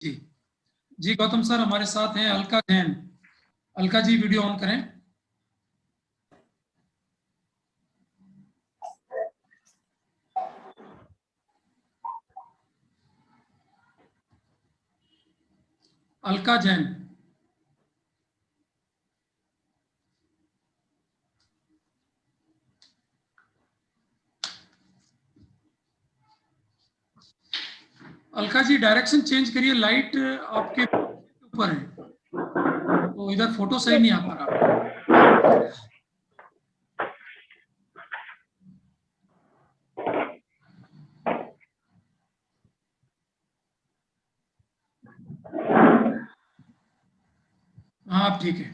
जी जी Gautam sir हमारे साथ हैं अलका जैन। अलका जी वीडियो ऑन करें। अलका जैन। अलका जी डायरेक्शन चेंज करिए, लाइट आपके ऊपर है तो इधर फोटो सही नहीं आ पा रहा। हाँ आप ठीक है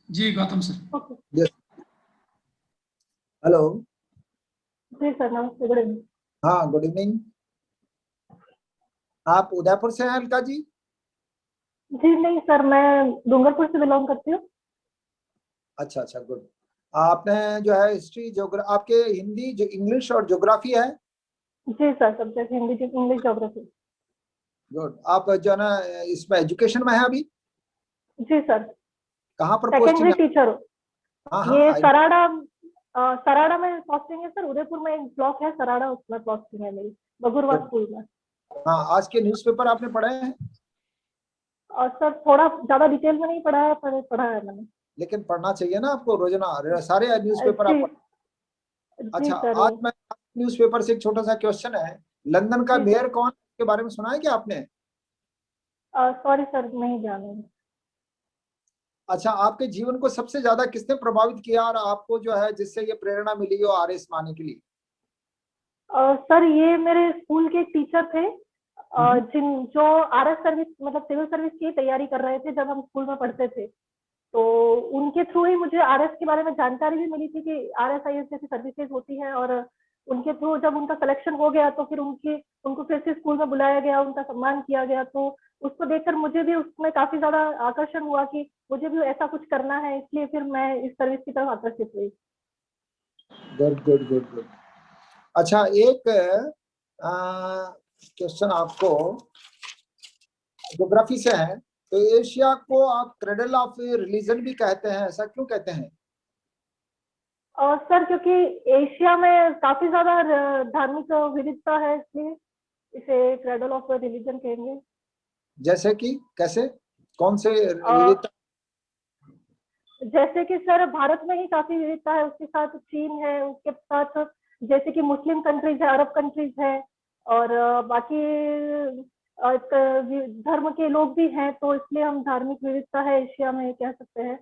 जी गौतम सर। Yes hello. जी सर नमस्ते, गुड इवनिंग। हाँ गुड इवनिंग। आप उदयपुर से हैं अलका जी? जी नहीं सर, मैं डूंगरपुर से बिलोंग करती हूँ। अच्छा अच्छा गुड। आपने जो है हिस्ट्री ज्योग्राफी, आपके हिंदी जो इंग्लिश और ज्योग्राफी है? जी सर, subject Hindi, English, geography. Good. आप जो है ना इसमें एजुकेशन में है अभी? जी सर, कहाँ पर पोस्टिंग सेकेंडरी है? टीचर हूँ। हाँ ये हाँ सराड़ा में पोस्टिंग है सर। उदयपुर में एक ब्लॉक है सराड़ा, उसमें पोस्टिंग है मेरी, बगुरवा गुड। स्कूल में। हाँ आज के न्यूज़पेपर आपने पढ़े हैं? और सर थोड़ा ज्यादा डिटेल में नहीं पढ़ा है, पर पढ़ा है मैंने। लेकिन पढ़ना चाहिए ना आपको रोजाना, सारे न्यूज़पेपर जी आप जी अच्छा सर। आज मैं न्यूज़पेपर से एक छोटा सा क्वेश्चन है। लंदन का जी मेयर सर। कौन है, इसके बारे में सुना है क्या आपने? सॉरी सर, नहीं जाना। अच्छा, आपके जीवन को सबसे ज्यादा किसने प्रभावित किया और आपको जो है जिससे ये प्रेरणा मिली हो आरएस माने के लिए? सर ये मेरे स्कूल के एक टीचर थे, हम्म। जो आरएस सर्विस मतलब सिविल सर्विस की तैयारी कर रहे थे जब हम स्कूल में पढ़ते थे। तो उनके थ्रू ही मुझे आरएस के बारे में जानकारी भी मिली थी कि आरएसआईएस जैसी सर्विसेज होती हैं। और उनके थ्रू जब उनका सिलेक्शन हो गया तो फिर उनको फिर से स्कूल में बुलाया गया, उनका सम्मान किया गया। तो उसको देखकर मुझे भी उसमें काफी ज्यादा आकर्षण हुआ कि मुझे भी ऐसा कुछ करना है, इसलिए फिर मैं इस सर्विस की तरफ आकर्षित हुई। Good good good good. अच्छा एक क्वेश्चन आपको ज्योग्राफी से है। तो एशिया को आप क्रेडल ऑफ रिलीजन भी कहते हैं, ऐसा क्यों कहते हैं? और सर क्योंकि एशिया में काफी ज्यादा धार्मिक विविधता है, इसलिए इसे क्रेडल ऑफ रिलीजन कहेंगे। जैसे कि कैसे, कौन से और विविधता? जैसे कि सर भारत में ही काफी विविधता है, उसके साथ चीन है, उसके साथ जैसे कि मुस्लिम कंट्रीज है, अरब कंट्रीज है, और बाकी धर्म के लोग भी हैं। तो इसलिए हम धार्मिक विविधता है एशिया में कह सकते हैं।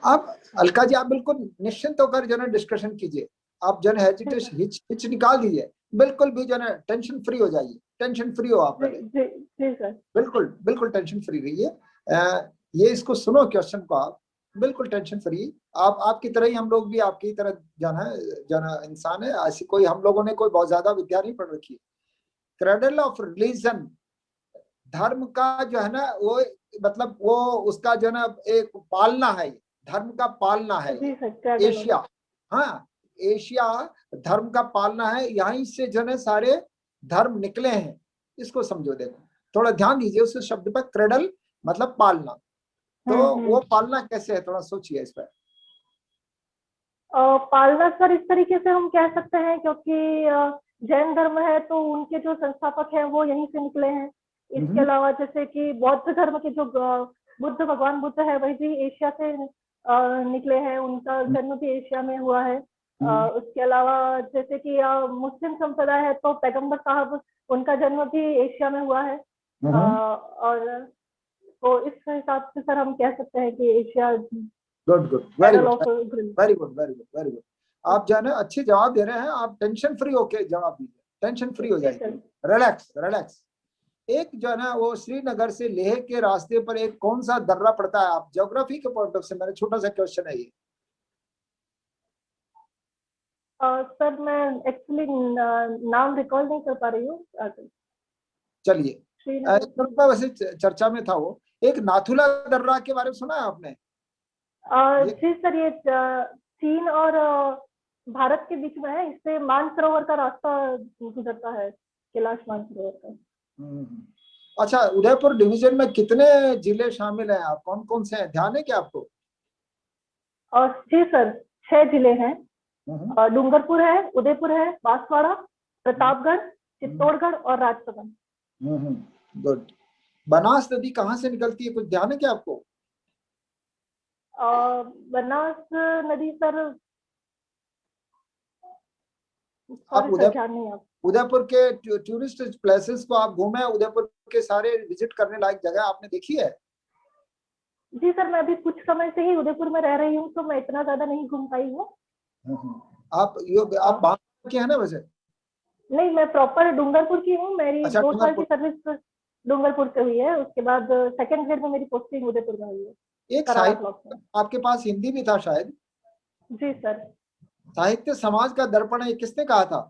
आप अलका जी आप बिल्कुल निश्चिंत होकर जो है डिस्कशन कीजिए। आप जो है हेजिटेशन हिच निकाल दीजिए, बिल्कुल भी जो है टेंशन फ्री हो जाइए। टेंशन फ्री हो आप जी पहले, जी जी सर। बिल्कुल बिल्कुल टेंशन फ्री रहिए। ये इसको सुनो क्वेश्चन को, आप बिल्कुल टेंशन फ्री। आप आपकी तरह ही हम लोग भी आपकी तरह जाना इंसान है, ऐसी कोई हम लोगों ने कोई बहुत ज्यादा विद्या नहीं पढ़ रखी है। क्रेडल ऑफ रिलीजन, धर्म का जो है ना वो मतलब वो उसका जो है ना एक पालना है, धर्म का पालना है जी ये सर, क्रेडल ऑफ। एशिया। हाँ एशिया धर्म का पालना है, यहीं से जो है सारे धर्म निकले हैं। इसको समझो, देखो थोड़ा ध्यान दीजिए उस शब्द पर, क्रेडल मतलब पालना। तो वो पालना कैसे है, थोड़ा सोचिए इस पर। पालना सर इस तरीके से हम कह सकते हैं, क्योंकि जैन धर्म है तो उनके जो संस्थापक हैं वो यहीं से निकले हैं। इसके अलावा जैसे कि बौद्ध धर्म के जो बुद्ध, भगवान बुद्ध है, वही भी एशिया से निकले हैं, उनका जन्म भी एशिया में हुआ है। उसके अलावा जैसे कि मुस्लिम संप्रदाय है तो पैगंबर साहब, उनका जन्म भी एशिया में हुआ है। और तो इस हिसाब से सर हम कह सकते हैं कि एशिया गुड गुड, वेरी पैडल गुड, ऑफ ग्रिल। Very good, very good, very good. आप जो है ना अच्छे जवाब दे रहे हैं, आप टेंशन फ्री होके जवाब दीजिए, टेंशन फ्री हो जी जाएगी। सर। Relax relax. एक जो है ना वो श्रीनगर से लेह के रास्ते पर एक कौन सा दर्रा पड़ता है? आप ज्योग्राफी के पॉइंट ऑफ से मेरा छोटा सा क्वेश्चन है ये। सर मैं एक्चुअली नाम रिकॉल नहीं कर पा रही हूँ। चलिए श्रीनगर। वैसे चर्चा में था वो, एक नाथुला दर्रा के बारे में सुना है आपने? ये जी सर, ये चीन और भारत के बीच में है। इससे मानसरोवर का रास्ता गुजरता है, कैलाश मानसरोवर का। अच्छा, उदयपुर डिवीजन में कितने जिले शामिल हैं, आप कौन कौन से हैं, ध्यान है क्या आपको? और जी सर, 6 जिले हैं। हम्म, डूंगरपुर है, उदयपुर है, बांसवाड़ा, प्रतापगढ़, चित्तौड़गढ़ और राजसमंद। गुड। बनास नदी कहाँ से निकलती है, कुछ ध्यान है क्या आपको? बनास नदी सर, आप सॉरी सर, ध्यान नहीं है। उदयपुर के टूरिस्ट प्लेसेस को आप घूमे, उदयपुर के सारे विजिट करने लायक जगह आपने देखी है? जी सर, मैं अभी कुछ समय से ही उदयपुर में रह रही हूँ, तो मैं इतना ज्यादा नहीं घूम पाई हूँ। आप बांसवाड़ा के हैं ना वैसे? नहीं, मैं प्रॉपर डूंगरपुर की हूँ। मेरी अच्छा, 2 साल की डूंगरपुर। सर्विस डूंगरपुर से हुई है। उसके बाद सेकंड ग्रेड में मेरी पोस्टिंग उदयपुर में हुई है, एक कराड़ा ब्लॉक साहित्य में। आपके पास हिंदी भी था शायद, जी सर। साहित्य समाज का दर्पण है, ये किसने कहा था?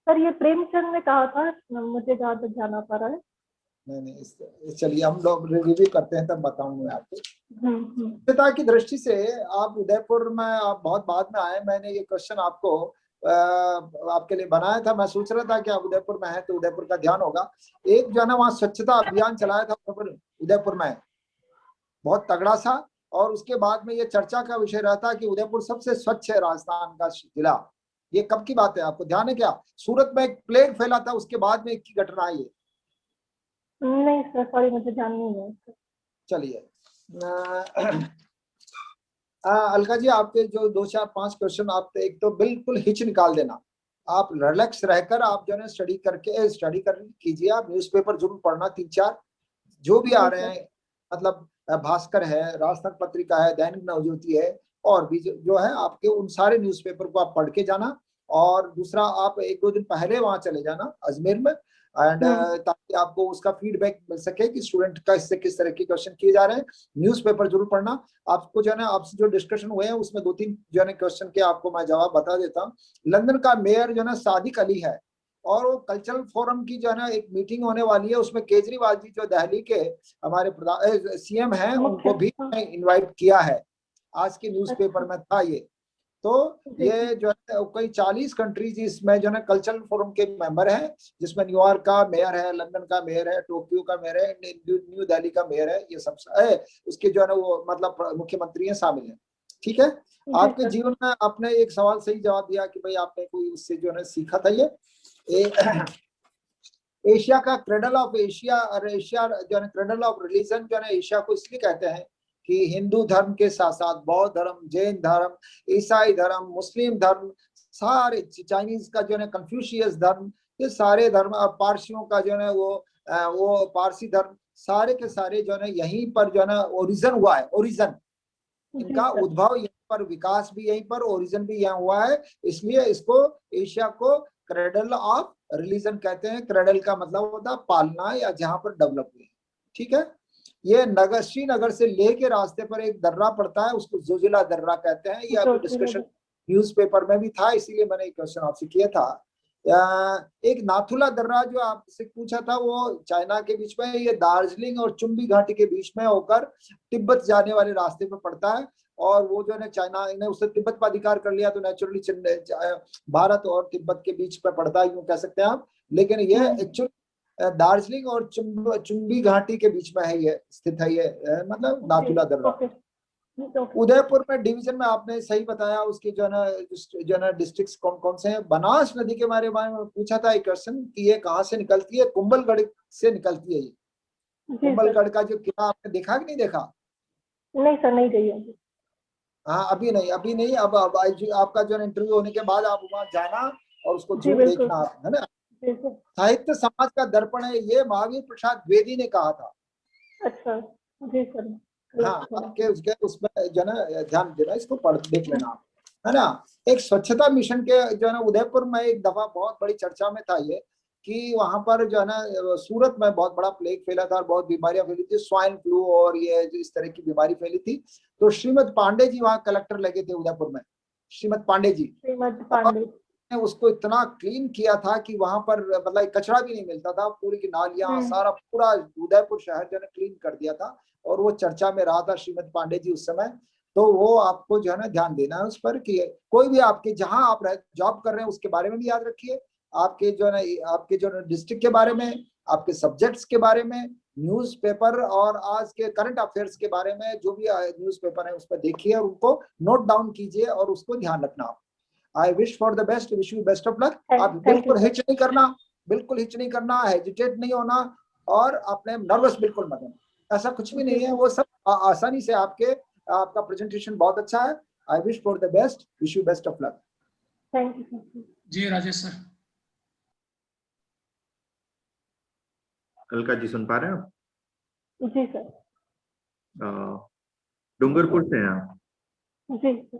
सर, ये प्रेमचंद ने कहा था, मुझे जहाँ तक ध्यान आ पा रहा है। नहीं नहीं, चलिए हम लोग रिव्यू करते हैं तब बताऊंगा मैं आपको। हम्म। स्वच्छता की दृष्टि से आप उदयपुर में, आप बहुत बाद में आए, मैंने ये क्वेश्चन आपको आपके लिए बनाया था। मैं सोच रहा था कि आप उदयपुर में हैं तो उदयपुर का ध्यान होगा। एक जो है ना वहाँ स्वच्छता अभियान चलाया था उदयपुर में, बहुत तगड़ा सा। और उसके बाद में ये चर्चा का विषय रहता कि उदयपुर सबसे स्वच्छ है राजस्थान का जिला। ये कब की बात है, आपको ध्यान है क्या? सूरत में एक प्लेग फैला था, उसके बाद में की घटना है ये। नहीं सर, सॉरी, मुझे ध्यान नहीं है। चलिए, अलका जी, आपके जो 2 4 5 क्वेश्चन, आप एक तो बिल्कुल हिच निकाल देना। आप रिलैक्स रहकर आप जो है स्टडी कर कीजिए। आप न्यूज़पेपर जरूर पढ़ना, 3 4 जो भी आ जी रहे सर। हैं। मतलब भास्कर है, राजस्थान पत्रिका है, दैनिक नवज्योति है, और भी जो है आपके उन सारे न्यूज़पेपर को आप पढ़ के जाना। और दूसरा, आप 1 2 दिन पहले वहां चले जाना अजमेर में, एंड हम्म। ताकि आपको उसका फीडबैक मिल सके कि स्टूडेंट का इससे किस तरह के क्वेश्चन किए जा रहे हैं। न्यूज़पेपर जरूर पढ़ना। आपको जो है ना, आपसे जो डिस्कशन हुए हैं उसमें 2 3 जो है ना क्वेश्चन के आपको मैं जवाब बता देता हूँ। लंदन का मेयर जो है ना सादिक अली है, और वो कल्चरल फोरम की जो है ना एक मीटिंग होने वाली है, उसमें केजरीवाल जी जो दिल्ली के हमारे सीएम हैं मुख्य, उनको भी हाँ। इनवाइट किया है। आज के न्यूज़पेपर अच्छा। में था ये। तो जी जी। ये जो है कई 40 कंट्रीज इसमें जो है कल्चरल फोरम के मेंबर हैं, जिसमें न्यूयॉर्क का मेयर है, लंदन का मेयर है, टोक्यो का मेयर है, न्यू दिल्ली का मेयर है, ये सब उसके जो है ना वो मतलब मुख्यमंत्री हैं, शामिल हैं। ठीक है। जी आपके सर। जीवन में आपने एक सवाल सही जवाब दिया कि भाई आपने कोई उससे जो है सीखा था ये। एशिया का क्रेडल ऑफ एशिया, और एशिया जो है क्रेडल ऑफ रिलीजन जो है एशिया को इसलिए कहते हैं कि हिंदू धर्म के साथ साथ बौद्ध धर्म, जैन धर्म, ईसाई धर्म, मुस्लिम धर्म, सारे चाइनीज का जो है कंफ्यूशियस धर्म, ये सारे धर्म, पारसियों का जो है वो पारसी धर्म, सारे के सारे जो है यहीं पर जो है ओरिजिन हुआ है। ओरिजिन जी इनका सर। उद्भव यहीं पर, विकास भी यहीं पर, ओरिजिन भी यहाँ हुआ है। इसलिए इसको एशिया को क्रेडल ऑफ रिलीजन कहते हैं। क्रेडल का मतलब होता है पालना, या जहां पर डेवलप हुए। ठीक है। ये नगर, श्रीनगर से लेके रास्ते पर एक दर्रा पड़ता है, उसको जोजिला दर्रा कहते हैं। ये जो अभी डिस्कशन न्यूज़पेपर में भी था, इसीलिए मैंने एक क्वेश्चन आपसे किया था। एक नाथुला दर्रा जो आपसे पूछा था, वो चाइना के बीच में, ये दार्जिलिंग और चुम्बी घाटी के बीच में होकर तिब्बत जाने वाले रास्ते पर पड़ता है। और वो जो है चाइना ने उससे तिब्बत पर अधिकार कर लिया, तो नेचुरली भारत और तिब्बत के बीच पर पड़ता है, यूं कह सकते हैं आप। लेकिन ये एक्चुअली दार्जिलिंग और चुम्बी घाटी के बीच में है, ये स्थित है, ये मतलब नाथुला दर्रा। ओके। उदयपुर में डिवीजन में आपने सही बताया, उसके जो है ना डिस्ट्रिक्ट कौन कौन से हैं। बनास नदी के बारे में पूछा था एक क्वेश्चन कि ये कहाँ से निकलती है, कुंभलगढ़ से निकलती है ये। जी सर। कुंभलगढ़ का जो किला आपने देखा कि नहीं देखा? नहीं सर, नहीं गई हूँ। हाँ, अभी नहीं, अभी नहीं, अब आपका जो इंटरव्यू होने के बाद आप वहां जाना और उसको जी जरूर बिल्कुल देखना सर। आप, है ना। जी सर। साहित्य समाज का दर्पण है, ये महावीर प्रसाद द्विवेदी ने कहा था। अच्छा। जी सर। हाँ, गलत थोड़ा। आपके उसके उसमें जो है ना ध्यान देना, इसको पढ़ देख लेना आप, है ना। एक स्वच्छता मिशन के जो है ना उदयपुर में एक दफा बहुत बड़ी चर्चा में था ये, कि वहां पर जो है ना सूरत में बहुत बड़ा प्लेग फैला था और बहुत बीमारियां फैली थी, स्वाइन फ्लू और ये इस तरह की बीमारी फैली थी। तो श्रीमद पांडे जी वहां कलेक्टर लगे थे उदयपुर में, श्रीमद पांडे जी। श्रीमद और पांडे। ने उसको इतना क्लीन किया था कि वहां पर मतलब कचरा भी नहीं मिलता था, पूरी की नालियां, हम्म। सारा पूरा उदयपुर शहर जो है क्लीन कर दिया था। और वो चर्चा में रहा था श्रीमद पांडे जी उस समय। तो वो आपको जो है ना ध्यान देना है उस पर, कि कोई भी आपके जहां आप जॉब कर रहे हैं उसके बारे में भी याद रखिए, आपके जो है ना आपके जो डिस्ट्रिक्ट के बारे में, आपके सब्जेक्ट्स के बारे में, न्यूज़पेपर और आज के करंट अफेयर्स के बारे में जो भी न्यूज़पेपर है उस पर देखिए और उनको नोट डाउन कीजिए और उसको ध्यान रखना। आई wish for the best, wish you best of luck. आप बिल्कुल हिच नहीं करना, बिल्कुल हिच नहीं करना, हेजिटेट नहीं होना और अपने नर्वस बिल्कुल मत होना, ऐसा कुछ भी नहीं है। वो सब आसानी से आपका प्रेजेंटेशन बहुत अच्छा है। I wish for the best, wish you best of luck. Thank you. जी राजेश सर। अलका जी सुन पा रहे हैं आप? जी सर। डूंगरपुर से हैं आप? जी सर।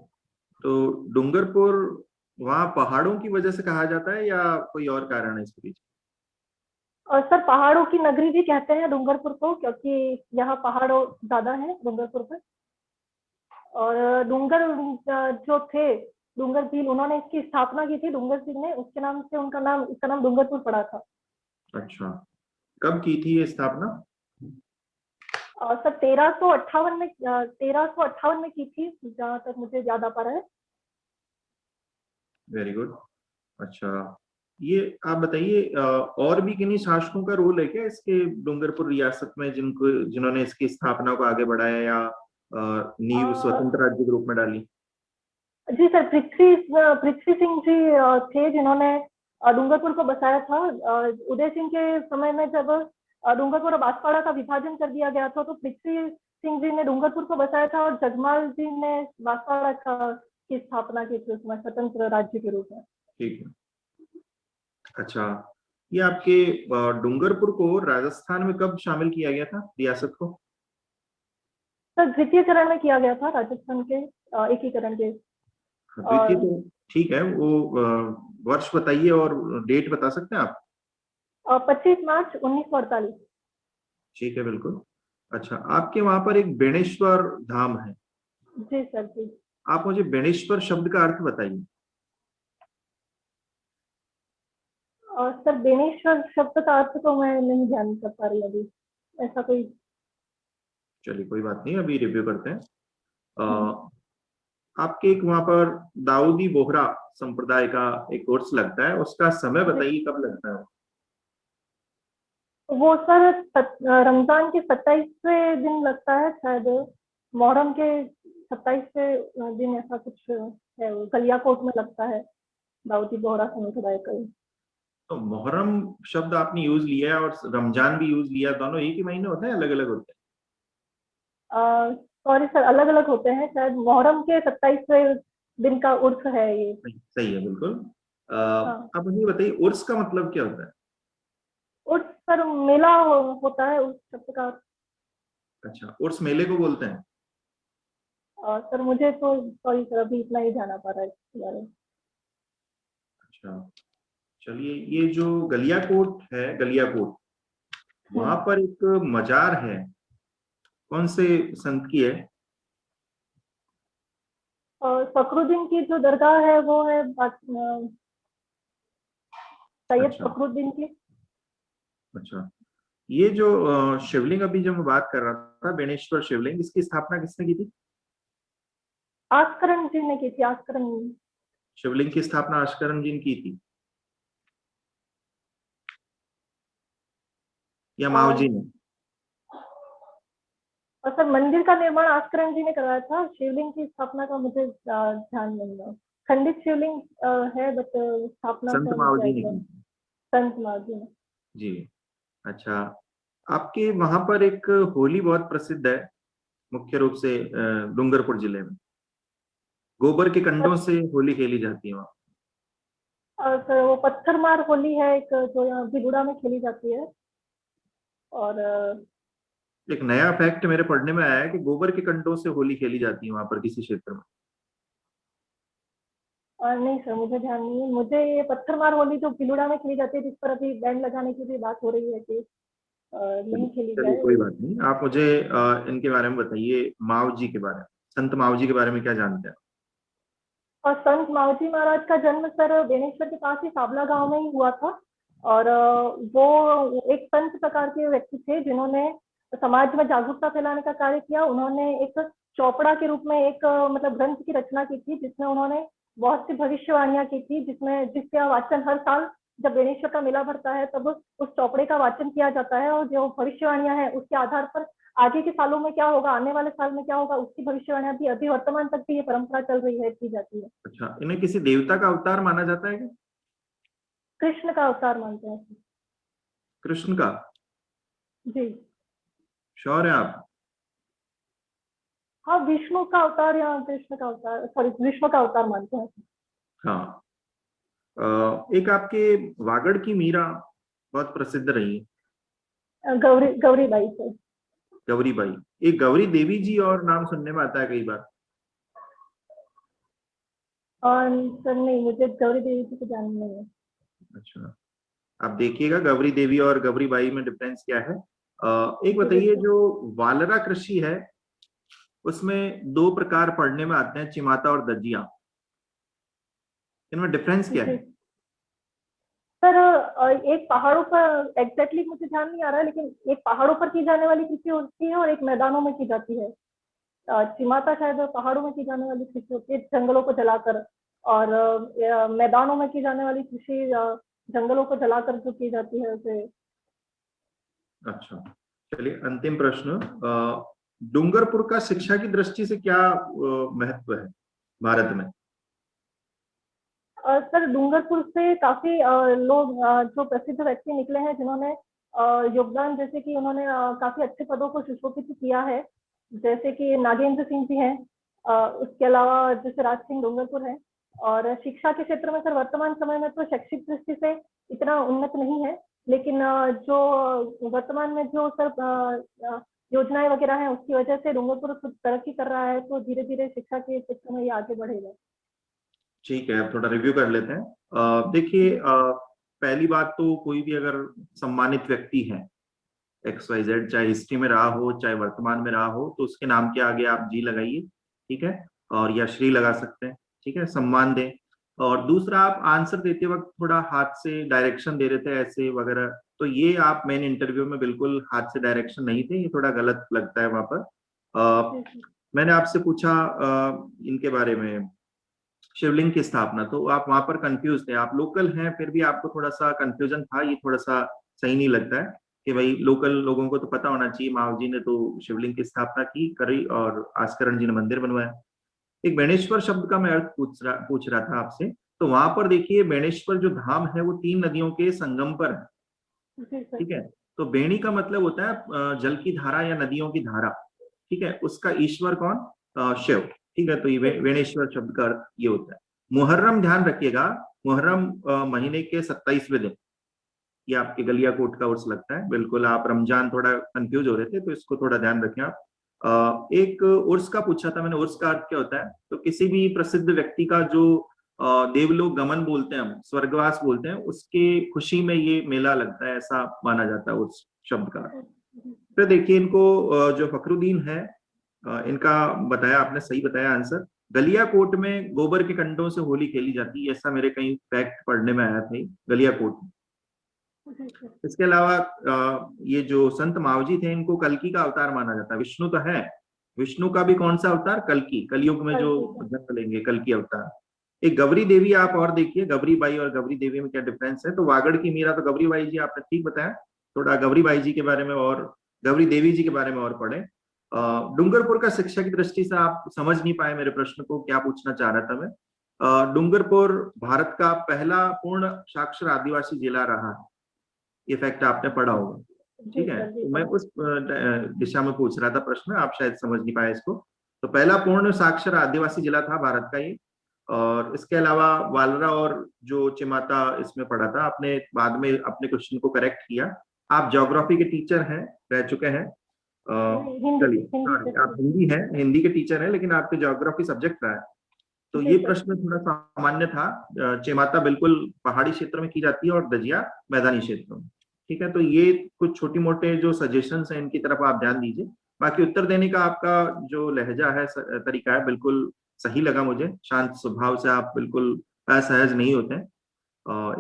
तो डूंगरपुर वहाँ पहाड़ों की वजह से कहा जाता है या कोई और कारण है इसके पीछे? और सर पहाड़ों की नगरी भी कहते हैं डूंगरपुर को, क्योंकि यहाँ पहाड़ ज्यादा है डूंगरपुर पे। और डूंगर जो थे, डूंगर झील, उन्होंने इसकी स्थापना की थी डूंगर सिंह ने, उसके नाम से इसका नाम डूंगरपुर पड़ा था। अच्छा, कब की थी ये स्थापना? सर 1358 में की थी, जहाँ तक मुझे याद आ पा रहा है। Very good. अच्छा, ये आप बताइए और भी किन्हीं शासकों का रोल है क्या इसके डूंगरपुर रियासत में, जिन्होंने इसकी स्थापना को आगे बढ़ाया या नींव स्वतंत्र राज्य के रूप में डाली? जी सर, पृथ्वी सिंह जी थे जिन्होंने डूंगरपुर को बसाया था। उदय सिंह के समय में जब डूंगरपुर और बांसवाड़ा का विभाजन कर दिया गया था, तो पृथ्वी सिंह जी ने डूंगरपुर को बसाया था और जगमाल जी ने बांसवाड़ा की स्थापना की थी उसमें स्वतंत्र राज्य के रूप में। ठीक है। अच्छा, ये आपके डूंगरपुर को राजस्थान में कब शामिल किया गया था, रियासत को? सर द्वितीय चरण में किया गया था राजस्थान के एकीकरण के। द्वितीय तो ठीक है, वो वर्ष बताइए और डेट बता सकते हैं आप? 25 मार्च 1948। ठीक है, बिल्कुल। अच्छा, आपके वहां पर एक बेणेश्वर धाम है। जी सर जी। आप मुझे बेणेश्वर शब्द का अर्थ बताइए। और सर बेणेश्वर शब्द का अर्थ तो मैं नहीं जान कर पा रही अभी, ऐसा कोई। चलिए कोई बात नहीं, अभी रिव्यू करते हैं। आपके एक वहां पर दाऊदी बोहरा संप्रदाय का एक कोर्स लगता है, उसका समय बताइए कब लगता है? वो सर रमजान के 27वें दिन लगता है शायद, मोहर्रम के 27वें दिन, ऐसा कुछ है। वो गलियाकोट में लगता है दाऊदी बोहरा समुदाय का। तो मोहर्रम शब्द आपने यूज लिया है और रमजान भी यूज लिया, दोनों एक ही महीने होते हैं, अलग अलग होते हैं? सॉरी सर, अलग अलग होते हैं शायद। मोहर्रम के 27वें दिन का उर्स है ये। सही है, बिल्कुल। आप मुझे बताइए उर्स का मतलब क्या होता है? उर्स सर मेला होता है उस शब्द का। अच्छा, उर्स मेले को बोलते हैं? सर मुझे तो सॉरी सर, अभी इतना ही जाना पड़ रहा है इसके बारे में। अच्छा, चलिए, ये जो गलियाकोट है, गलियाकोट, वहां पर एक मजार है, कौन से संत की है? फखरुद्दीन की जो दरगाह है वो है सैयद अच्छा। फखरुद्दीन की। अच्छा, ये जो शिवलिंग अभी जो मैं बात कर रहा था, बेणेश्वर शिवलिंग, इसकी स्थापना किसने की थी? आस्करण जी ने की थी। आस्करण शिवलिंग की स्थापना आस्करण जी ने की थी या माव जी ने? और सर मंदिर का निर्माण आस्करण जी ने करवाया था। शिवलिंग की स्थापना का मुझे ध्यान नहीं है। खंडित शिवलिंग है, बट स्थापना संत माव जी ने की थी। संत माव जी ने। जी। अच्छा, आपके वहां पर एक होली बहुत प्रसिद्ध है, मुख्य रूप से डूंगरपुर जिले में, गोबर के कंडों से होली खेली जाती है वहाँ। सर वो पत्थर मार होली है एक, जो यहाँ भिगुड़ा में खेली जाती है। और एक नया फैक्ट मेरे पढ़ने में आया है कि गोबर के कंडों से होली खेली जाती है वहां पर किसी क्षेत्र में। नहीं सर, मुझे ध्यान नहीं है। मुझे ये पत्थर मार होली जो भिलुड़ा में खेली जाती है, जिस पर अभी बैंड लगाने की भी बात हो रही है कि नहीं खेली चलिए जाए। कोई बात नहीं, आप मुझे इनके बारे में बताइए, माव जी के बारे में, संत माव जी के बारे में क्या जानते हैं? और संत मावजी महाराज का जन्म सर बेणेश्वर के पास ही साबला गांव में ही हुआ था। और वो एक संत प्रकार के व्यक्ति थे जिन्होंने समाज में जागरूकता फैलाने का कार्य किया। उन्होंने एक चौपड़ा के रूप में एक मतलब ग्रंथ की रचना की थी, जिसमें उन्होंने बहुत सी भविष्यवाणियां की थी, जिसका वाचन हर साल जब बेणेश्वर का मेला भरता है तब उस चौपड़े का वाचन किया जाता है और जो भविष्यवाणियां हैं उसके आधार पर आगे के सालों में क्या होगा, आने वाले साल में क्या होगा, उसकी भविष्यवाणियां भी अभी वर्तमान तक भी ये परंपरा चल रही है, की जाती है। अच्छा, इन्हें किसी देवता का अवतार माना जाता है क्या? कृष्ण का अवतार मानते हैं। कृष्ण का? जी श्योर है आप? हाँ, विष्णु का अवतार या कृष्ण का अवतार, सॉरी विष्णु का अवतार मानते हैं। हाँ। एक आपके वागड़ की मीरा बहुत प्रसिद्ध रही है, गौरीबाई से। गौरी बाई। एक गौरी देवी जी और नाम सुनने में आता है कई बार। और सर नहीं, मुझे गौरी देवी जी को जानना नहीं है। अच्छा, आप देखिएगा गौरी देवी और गौरी बाई में डिफरेंस क्या है। एक जी, बताइए, बिल्कुल। जो वालरा कृषि है उसमें दो प्रकार पढ़ने में आते हैं, चिमाता और दजिया। इनमें डिफरेंस क्या जी है? सर, एक पहाड़ों पर एग्जैक्टली मुझे ध्यान नहीं आ रहा है, लेकिन एक पहाड़ों पर की जाने वाली कृषि होती है और एक मैदानों में की जाती है। चिमाता शायद पहाड़ों में की जाने वाली कृषि होती है, जंगलों को जलाकर, और मैदानों में की जाने वाली कृषि जंगलों को जलाकर जो की जाती है उसे। अच्छा, चलिए अंतिम प्रश्न। डूंगरपुर का शिक्षा की दृष्टि से क्या महत्व है भारत में? सर, डूंगरपुर से काफी लोग जो प्रसिद्ध व्यक्ति निकले हैं जिन्होंने योगदान, जैसे कि उन्होंने काफी अच्छे पदों को सुशोभित किया है, जैसे कि नागेंद्र सिंह जी हैं, उसके अलावा जैसे राज सिंह डूंगरपुर है। और शिक्षा के क्षेत्र में सर वर्तमान समय में तो शैक्षिक दृष्टि से इतना उन्नत नहीं है, लेकिन जो वर्तमान में जो सर योजनाएं वगैरह हैं उसकी वजह से डूंगरपुर खुद तरक्की कर रहा है, तो धीरे धीरे शिक्षा के क्षेत्र में ये आगे बढ़ेगा। ठीक है, अब थोड़ा रिव्यू कर लेते हैं। देखिए, पहली बात तो कोई भी अगर सम्मानित व्यक्ति है XYZ, चाहे हिस्ट्री में रहा हो चाहे वर्तमान में रहा हो, तो उसके नाम के आगे आप जी लगाइए, ठीक है, और या श्री लगा सकते हैं, ठीक है, सम्मान दें। और दूसरा, आप आंसर देते वक्त थोड़ा हाथ से डायरेक्शन दे रहे थे ऐसे वगैरह, तो ये आप मेन इंटरव्यू में बिल्कुल हाथ से डायरेक्शन नहीं थे, ये थोड़ा गलत लगता है वहां पर। मैंने आपसे पूछा इनके बारे में, शिवलिंग की स्थापना, तो आप वहां पर कंफ्यूज थे। आप लोकल हैं फिर भी आपको थोड़ा सा कंफ्यूजन था, ये थोड़ा सा सही नहीं लगता है कि भाई लोकल लोगों को तो पता होना चाहिए, माव जी ने तो शिवलिंग की स्थापना की करी और आस्करण जी ने मंदिर बनवाया। एक बेणेश्वर शब्द का मैं अर्थ पूछ रहा था आपसे, तो वहां पर देखिए बेणेश्वर जो धाम है वो 3 नदियों के संगम पर है, ठीक है। तो बेणी का मतलब होता है जल की धारा या नदियों की धारा, ठीक है। उसका ईश्वर कौन? शिव, ठीक है। तो ये वेणेश्वर शब्द का अर्थ ये होता है। मुहर्रम ध्यान रखिएगा, मुहर्रम महीने के 27वें दिन ये आपके गलियाकोट का उर्स लगता है। बिल्कुल, आप रमजान थोड़ा कंफ्यूज हो रहे थे तो इसको थोड़ा ध्यान रखें आप। एक उर्स का पूछा था मैंने, उर्स का अर्थ क्या होता है? तो किसी भी प्रसिद्ध व्यक्ति का जो देवलोक गमन बोलते हैं हम, स्वर्गवास बोलते हैं, उसके खुशी में ये मेला लगता है, ऐसा माना जाता है उस शब्द का। फिर देखिए इनको जो फखरुद्दीन है, इनका बताया आपने, सही बताया आंसर। गलियाकोट में गोबर के कंडों से होली खेली जाती है, ऐसा मेरे कहीं फैक्ट पढ़ने में आया था, गलियाकोट में। इसके अलावा ये जो संत मावजी थे, इनको कल्कि का अवतार माना जाता है। विष्णु तो है, विष्णु का भी कौन सा अवतार? कल्कि, कलयुग में जो जन्म लेंगे, कल्कि अवतार। एक गौरी देवी आप और देखिए, गौरी बाई और गौरी देवी में क्या डिफरेंस है। तो वागड़ की मीरा तो गौरी बाई जी आपने ठीक बताया, थोड़ा गौरी बाई जी के बारे में और गौरी देवी जी के बारे में और पढ़े। डूंगरपुर का शिक्षा की दृष्टि से आप समझ नहीं पाए मेरे प्रश्न को, क्या पूछना चाह रहा था मैं। डूंगरपुर भारत का पहला पूर्ण साक्षर आदिवासी जिला रहा है, ये फैक्ट आपने पढ़ा होगा, ठीक है। तो मैं उस दिशा में पूछ रहा था प्रश्न, आप शायद समझ नहीं पाए इसको। तो पहला पूर्ण साक्षर आदिवासी जिला था भारत का ये। और इसके अलावा वालरा और जो चिमाता इसमें पढ़ा था आपने, बाद में अपने क्वेश्चन को करेक्ट किया। आप ज्योग्राफी के टीचर हैं, रह चुके हैं, चलिए आप हिंदी हैं, हिंदी के टीचर हैं, लेकिन आपके ज्योग्राफी सब्जेक्ट रहा है। तो ये प्रश्न थोड़ा सामान्य था। चिमाता बिल्कुल पहाड़ी क्षेत्र में की जाती है और दजिया मैदानी क्षेत्रों में, ठीक है। तो ये कुछ छोटी मोटे जो सजेशंस हैं इनकी तरफ आप ध्यान दीजिए। बाकी उत्तर देने का आपका जो लहजा है, तरीका है, बिल्कुल सही लगा मुझे। शांत स्वभाव से आप बिल्कुल असहज नहीं होते हैं,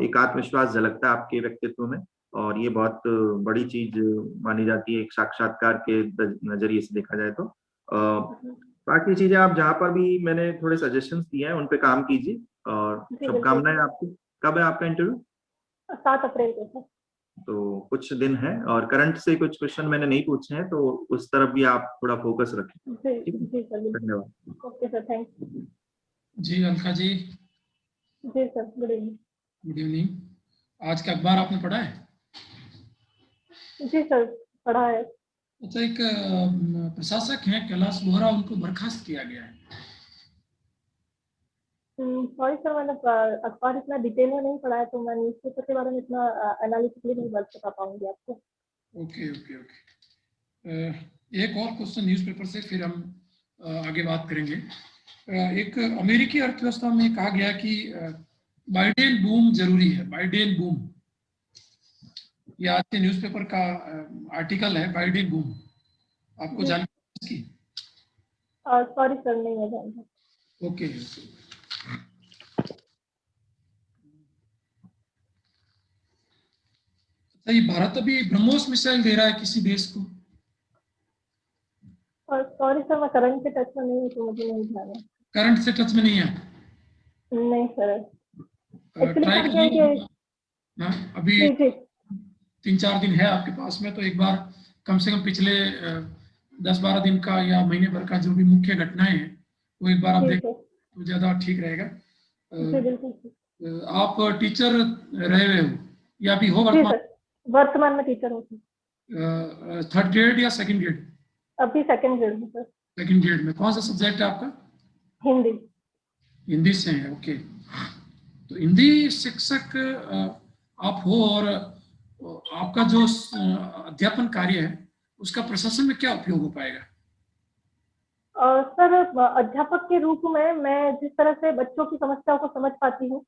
एक आत्मविश्वास झलकता है आपके व्यक्तित्व में, और ये बहुत बड़ी चीज मानी जाती है एक साक्षात्कार के नजरिए से देखा जाए तो। बाकी चीजें आप जहाँ पर भी मैंने थोड़े सजेशंस दिए हैं उन पे काम कीजिए, और शुभकामनाएं आपको। कब है आपका इंटरव्यू? 7 अप्रैल को सर। तो कुछ दिन है, और करंट से कुछ क्वेश्चन मैंने नहीं पूछे हैं, तो उस तरफ भी आप थोड़ा फोकस रखें। जी ठीक है, जी सर, बिल्कुल। धन्यवाद। Okay sir, thank you. जी अलका जी, जी sir, good evening. Good evening. आज का अखबार आपने पढ़ा है? जी सर, पढ़ा है। अच्छा, एक प्रशासक हैं कैलाश बोहरा, उनको बर्खास्त किया गया है। सॉरी सर, मैंने अखबार इतना डिटेल में नहीं पढ़ा है, तो मैं न्यूज़पेपर के बारे में इतना एनालिटिकली नहीं बता पाऊंगी आपको। Okay okay okay. एक और क्वेश्चन न्यूज़पेपर से, फिर हम आगे बात करेंगे। एक अमेरिकी अर्थव्यवस्था में कहा गया कि बाइडेन बूम जरूरी है, बाइडेन बूम। ये आज के न्यूज़पेपर का आर्टिकल है, बाइडेन बूम। आपको जानकारी है इसकी? सॉरी सर, नहीं मैं जानता। ओके। अच्छा, ये भारत अभी ब्रह्मोस मिसाइल दे रहा है किसी देश को? सॉरी सर, मैं करंट के टच में नहीं हूँ, तो मुझे नहीं ध्यान है। करंट से टच में नहीं है? नहीं सर, एक्चुअली ट्राई क्या है कि करिए। हाँ, अभी जी जी 3-4 दिन है आपके पास में, तो एक बार कम से कम पिछले 10-12 दिन का या महीने भर का जो भी मुख्य घटनाएं हैं वो एक बार आप जी देख सर, तो ज्यादा ठीक रहेगा। जी बिल्कुल सर। आप टीचर रहे हुए हो या अभी हो जी वर्तमान? सर, वर्तमान में टीचर हूँ सर। 3rd ग्रेड या 2nd ग्रेड? अभी 2nd ग्रेड में सर। 2nd ग्रेड में कौन सा सब्जेक्ट है आपका? हिंदी। हिंदी से है, ओके। तो हिंदी शिक्षक आप हो, और आपका जो अध्यापन कार्य है उसका प्रशासन में क्या उपयोग हो पाएगा? सर, अध्यापक के रूप में मैं जिस तरह से बच्चों की समस्याओं को समझ पाती हूँ,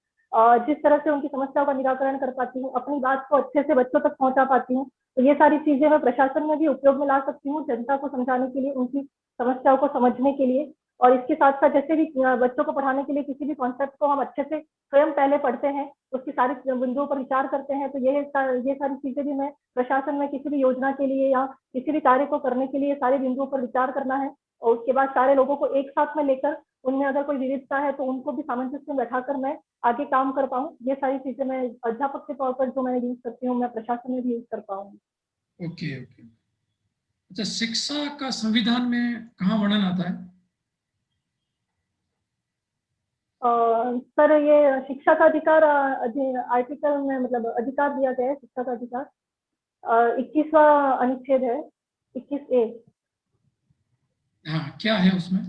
जिस तरह से उनकी समस्याओं का निराकरण कर पाती हूँ, अपनी बात को अच्छे से बच्चों तक पहुंचा पाती हूँ, तो ये सारी चीजें मैं प्रशासन में भी उपयोग में ला सकती हूँ, जनता को समझाने के लिए, उनकी समस्याओं को समझने के लिए। और इसके साथ साथ जैसे भी बच्चों को पढ़ाने के लिए किसी भी कॉन्सेप्ट को हम अच्छे से स्वयं पहले पढ़ते हैं, उसकी सारी बिंदुओं पर विचार करते हैं, तो ये सारी चीजें भी मैं प्रशासन में किसी भी योजना के लिए या किसी भी कार्य को करने के लिए सारे बिंदुओं पर विचार करना है, और उसके बाद सारे लोगों को एक साथ में लेकर उनमें अगर कोई विविधता है तो उनको भी सामंजस्य में बैठाकर मैं आगे काम कर पाऊँ। ये सारी चीजें मैं अध्यापक के तौर पर जो मैं यूज करती हूँ, मैं प्रशासन में भी यूज कर पाऊंगी। Okay okay. अच्छा, शिक्षा का संविधान में कहाँ वर्णन आता है? सर, ये शिक्षा का अधिकार आर्टिकल में मतलब अधिकार दिया गया है, शिक्षा का अधिकार 21वां अनुच्छेद है, 21A। हाँ, क्या है उसमें?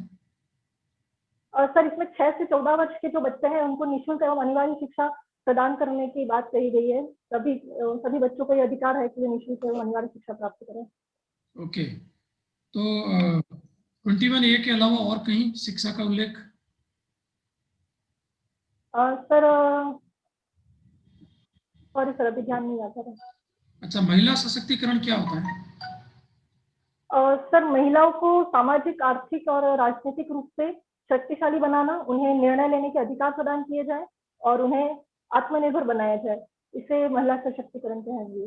सर, इसमें 6 से 14 वर्ष के जो बच्चे हैं उनको निःशुल्क एवं अनिवार्य शिक्षा प्रदान करने की बात कही गई है। सभी बच्चों को ये अधिकार है कि वे निःशुल्क एवं अनिवार्य शिक्षा प्राप्त करें। ओके। तो 21A के अलावा और कहीं शिक्षा का उल्लेख? सर, सॉरी सर, अभी ध्यान नहीं आता है। अच्छा, महिला सशक्तिकरण क्या होता है? सर, महिलाओं को सामाजिक, आर्थिक और राजनीतिक रूप से शक्तिशाली बनाना, उन्हें निर्णय लेने के अधिकार प्रदान किए जाए और उन्हें आत्मनिर्भर बनाया जाए, इसे महिला सशक्तिकरण कहेंगे।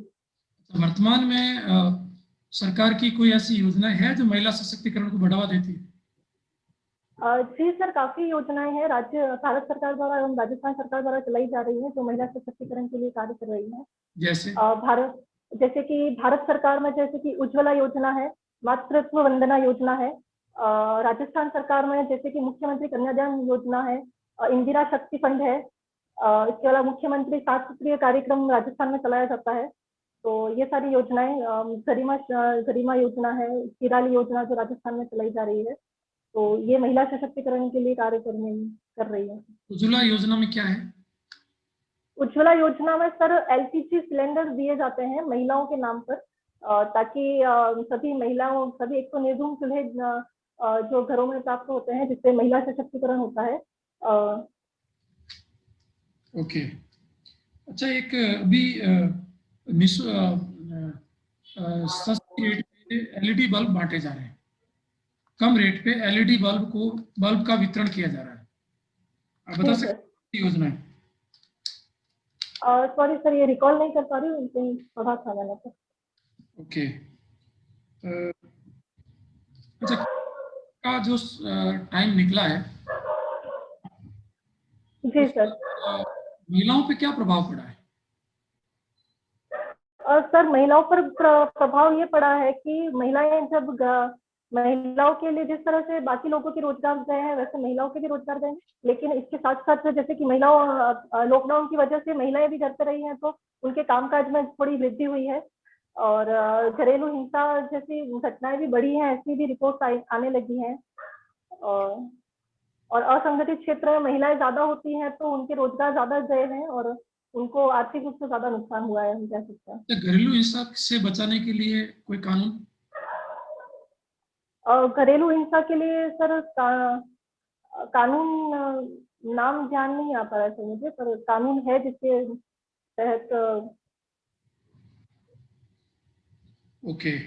वर्तमान में सरकार की कोई ऐसी योजना है जो महिला सशक्तिकरण को बढ़ावा देती है? जी सर, काफी योजनाएं हैं भारत सरकार द्वारा एवं राजस्थान सरकार द्वारा चलाई जा रही है जो महिला सशक्तिकरण के लिए कार्य कर रही है। जैसे जैसे कि भारत सरकार में जैसे कि उज्ज्वला योजना है, मातृत्व वंदना योजना है। राजस्थान सरकार में जैसे कि मुख्यमंत्री कन्यादान योजना है, इंदिरा शक्ति फंड है। इसके अलावा मुख्यमंत्री 7 सूत्रीय कार्यक्रम राजस्थान में चलाया जाता है। तो ये सारी योजनाएं, गरिमा योजना है, किराली योजना जो राजस्थान में चलाई जा रही है, तो ये महिला सशक्तिकरण के लिए कार्य कर रही है। उज्ज्वला योजना में क्या है? उज्ज्वला योजना में सर LPG सिलेंडर दिए जाते हैं महिलाओं के नाम पर, ताकि सभी एक तो निर्धूम चूल्हे जो घरों में प्राप्त होते हैं, जिससे महिला सशक्तिकरण होता है। ओके। अच्छा, एक अभी सस्ते रेट पे LED बल्ब बांटे जा रहे हैं, कम रेट पे LED बल्ब का वितरण किया जा रहा है। आप बता सकते हैं योजना है? सॉरी सर, ये रिकॉल नहीं कर पा रही हूँ, कहीं पढ़ा था मैंने तो। ओके। अच्छा, का जो टाइम निकला है जी सर, महिलाओं पे क्या प्रभाव पड़ा है? सर महिलाओं पर प्रभाव ये पड़ा है कि महिलाएं जब महिलाओं के लिए जिस तरह से बाकी लोगों के रोजगार गए हैं वैसे महिलाओं के भी रोजगार गए हैं, लेकिन इसके साथ साथ जैसे कि महिलाओं लॉकडाउन की वजह से महिलाएं भी घर पे रही हैं तो उनके कामकाज में थोड़ी वृद्धि हुई है और घरेलू हिंसा जैसी घटनाएं भी बढ़ी हैं, ऐसी भी रिपोर्ट आने लगी हैं। और असंगठित क्षेत्र में महिलाएं ज्यादा होती हैं तो उनके रोजगार ज्यादा गए हैं और उनको आर्थिक रूप से ज्यादा नुकसान हुआ है, हम कह सकते हैं। तो घरेलू हिंसा से बचाने के लिए कोई कानून? घरेलू हिंसा के लिए सर कानून नाम ध्यान नहीं आ पा रहा है मुझे, पर कानून है जिसके तहत। ओके।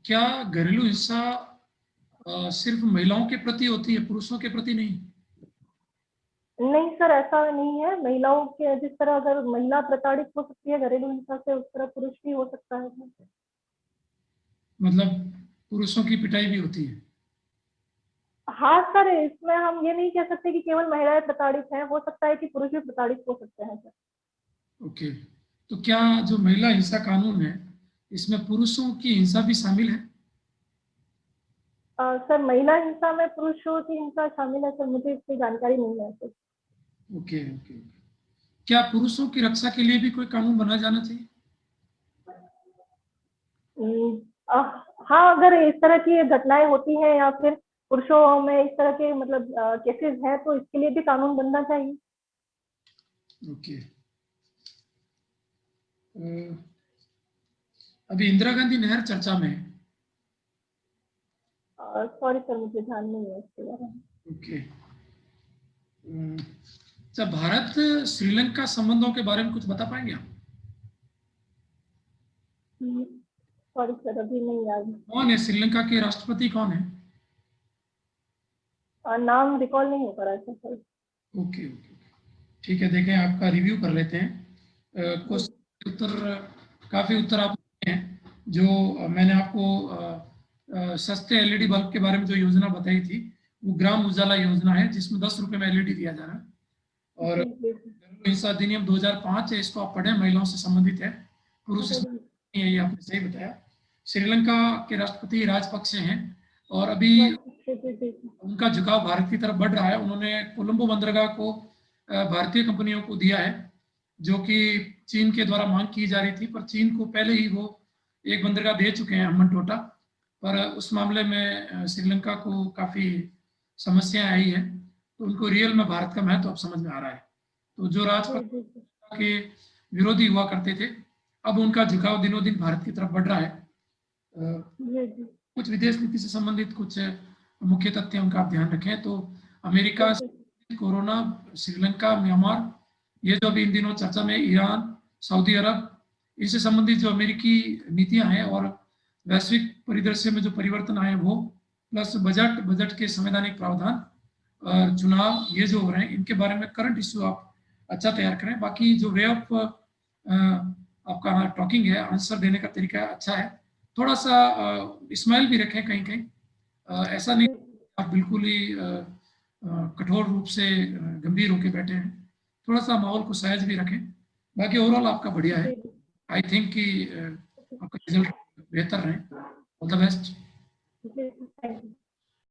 क्या घरेलू हिंसा सिर्फ महिलाओं के प्रति होती है, पुरुषों के प्रति नहीं? नहीं सर, ऐसा नहीं है। महिलाओं के जिस तरह अगर महिला प्रताड़ित हो सकती है घरेलू हिंसा से, उस तरह पुरुष भी हो सकता है। मतलब पुरुषों की पिटाई भी होती है? हाँ सर, इसमें हम ये नहीं कह सकते कि केवल महिलाएं प्रताड़ित हैं, हो सकता है कि पुरुष भी प्रताड़ित हो सकते हैं सर। ओके। तो क्या जो महिला हिंसा कानून है इसमें पुरुषों की हिंसा भी शामिल है? सर महिला हिंसा में पुरुषों की हिंसा शामिल है सर, मुझे इसकी जानकारी नहीं है सर। Okay okay. क्या पुरुषों की रक्षा के लिए भी कोई कानून बनाया जाना चाहिए? हाँ, अगर इस तरह की घटनाएं होती हैं या फिर पुरुषों में इस तरह के मतलब केसेस हैं तो इसके लिए भी कानून बनना चाहिए। ओके। अभी इंदिरा गांधी नहर चर्चा में है। सॉरी सर, मुझे ध्यान नहीं है इसके बारे में। ओके। अच्छा, भारत श्रीलंका संबंधों के बारे में कुछ बता पाएंगे आप? सॉरी सर, अभी नहीं याद। कौन है श्रीलंका के राष्ट्रपति, कौन है? नाम रिकॉल नहीं हो पा रहा है सर। ओके ओके, ठीक है। देखें, आपका रिव्यू कर लेते हैं। क्वेश्चन उत्तर काफी उत्तर आप हैं। जो मैंने आपको सस्ते एलईडी बल्ब के बारे में जो योजना बताई थी वो ग्राम उजाला योजना है, जिसमें 10 रुपए में एलईडी दिया जा रहा है। और घरेलू हिंसा अधिनियम 2005 है, इसको आप पढ़ें, महिलाओं से संबंधित है, पुरुष नहीं है, ये आपने सही बताया। श्रीलंका के राष्ट्रपति राजपक्षे हैं और अभी उनका झुकाव भारत की तरफ बढ़ रहा है। उन्होंने कोलंबो बंदरगाह को भारतीय कंपनियों को दिया है, जो कि चीन के द्वारा मांग की जा रही थी, पर चीन को पहले ही वो एक बंदरगाह दे चुके हैं, हम्बनटोटा। पर उस मामले में श्रीलंका को काफी समस्याएं आई है, तो उनको रियल में भारत का महत्व अब समझ में आ रहा है। तो जो राजपक्ष के विरोधी हुआ करते थे, अब उनका झुकाव दिनों दिन भारत की तरफ बढ़ रहा है। कुछ विदेश नीति से संबंधित कुछ मुख्य तथ्य उनका आप ध्यान रखें तो अमेरिका, कोरोना, श्रीलंका, म्यांमार, ये जो अभी इन दिनों चर्चा में, ईरान, सऊदी अरब, इससे संबंधित जो अमेरिकी नीतियां हैं और वैश्विक परिदृश्य में जो परिवर्तन आए वो, प्लस बजट के संवैधानिक प्रावधान और चुनाव, ये जो हो रहे हैं, इनके बारे में करंट इश्यू आप अच्छा तैयार करें। बाकी जो वे ऑफ आपका टॉकिंग है, आंसर देने का तरीका अच्छा है। थोड़ा सा स्माइल भी रखें कहीं कहीं, ऐसा नहीं आप बिल्कुल ही कठोर रूप से गंभीर होकर बैठे हैं। थोड़ा सा माहौल को सहज भी रखें। बाकी ओवरऑल आपका बढ़िया है। आई थिंक कि आपका रिजल्ट बेहतर रहे। All the best.